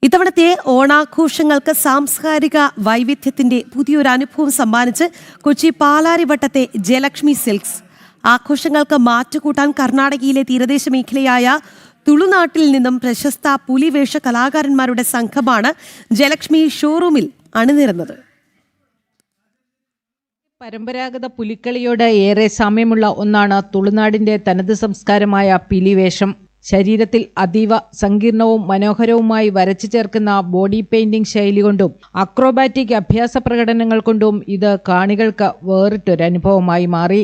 ഇത്തവണത്തെ ഓണാഘോഷങ്ങൾക്ക് സാംസ്കാരിക വൈവിധ്യത്തിന്റെ പുതിയൊരു അനുഭവം സമ്മാനിച്ച് കൊച്ചി പാലാരിവട്ടത്തെ ജയലക്ഷ്മി സിൽക്സ്. ആഘോഷങ്ങൾക്ക് മാറ്റുകൂട്ടാൻ കർണാടകയിലെ തീരദേശ മേഖലയായ തുളുനാട്ടിൽ നിന്നും പ്രശസ്ത പുലിവേഷ കലാകാരന്മാരുടെ സംഘമാണ് ജയലക്ഷ്മി ഷോറൂമിൽ അണിനിരന്നത്. പരമ്പരാഗത പുലിക്കളിയോട് ഏറെ സാമ്യമുള്ള ഒന്നാണ് തുളുനാടിന്റെ തനത് സംസ്കാരമായ പിലിവേഷം. ശരീരത്തിൽ അതീവ സങ്കീർണവും മനോഹരവുമായി വരച്ചു ചേർക്കുന്ന ബോഡി പെയിന്റിംഗ് ശൈലി കൊണ്ടും അക്രോബാറ്റിക് അഭ്യാസ പ്രകടനങ്ങൾ കൊണ്ടും ഇത് കാണികൾക്ക് വേറിട്ടൊരനുഭവമായി മാറി.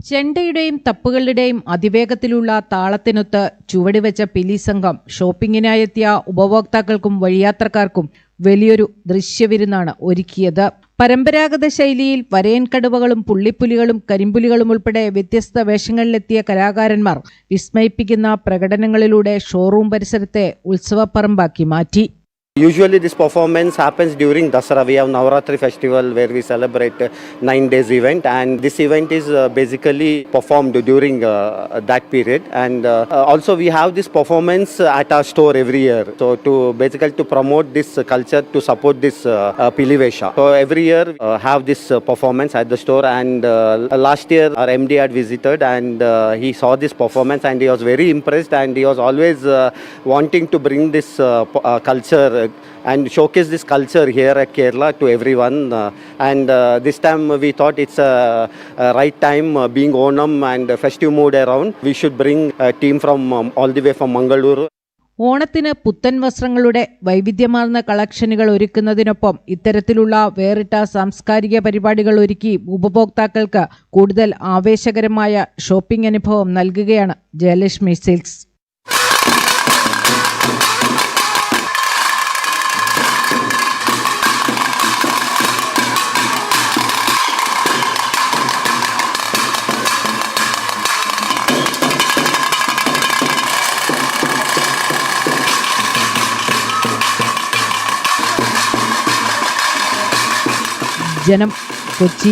ചെണ്ടയുടെയും തപ്പുകളുടെയും അതിവേഗത്തിലുള്ള താളത്തിനൊത്ത് ചുവടുവെച്ച പിലി സംഘം ഷോപ്പിങ്ങിനായെത്തിയ ഉപഭോക്താക്കൾക്കും വഴിയാത്രക്കാർക്കും വലിയൊരു ദൃശ്യവിരുന്നാണ് ഒരുക്കിയത്. പരമ്പരാഗത ശൈലിയിൽ വരയൻ കടുവകളും പുള്ളിപ്പുലികളും കരിമ്പുലികളും ഉൾപ്പെടെ വ്യത്യസ്ത വേഷങ്ങളിലെത്തിയ കലാകാരന്മാർ വിസ്മയിപ്പിക്കുന്ന പ്രകടനങ്ങളിലൂടെ ഷോറൂം പരിസരത്തെ ഉത്സവപ്പറമ്പാക്കി മാറ്റി. Usually this performance happens during Dasara. We have Navaratri festival where we celebrate 9 days event, and this event is basically performed during that period, and also we have this performance at our store every year, so to basically to promote this culture, to support this Pilivesha. So every year have this performance at the store, and last year our MD had visited and he saw this performance and he was very impressed, and he was always wanting to bring this culture and showcase this culture here at Kerala to everyone, and this time we thought it's a right time, being Onam and festive mood around, we should bring a team from all the way from Mangaluru. ഓണത്തിന് പുത്തൻ വസ്ത്രങ്ങളുടെ വൈവിധ്യമാർന്ന കളക്ഷനുകൾ ഒരുക്കുന്നതിനൊപ്പം ഇത്തരത്തിലുള്ള വേറിട്ട സാംസ്കാരിക പരിപാടികൾ ഒരുക്കി ഉപഭോക്താക്കൾക്ക് കൂടുതൽ ആവേശകരമായ ഷോപ്പിംഗ് അനുഭവം നൽകുകയാണ് ജയലക്ഷ്മി സിൽക്സ്. ജനം, കൊച്ചി.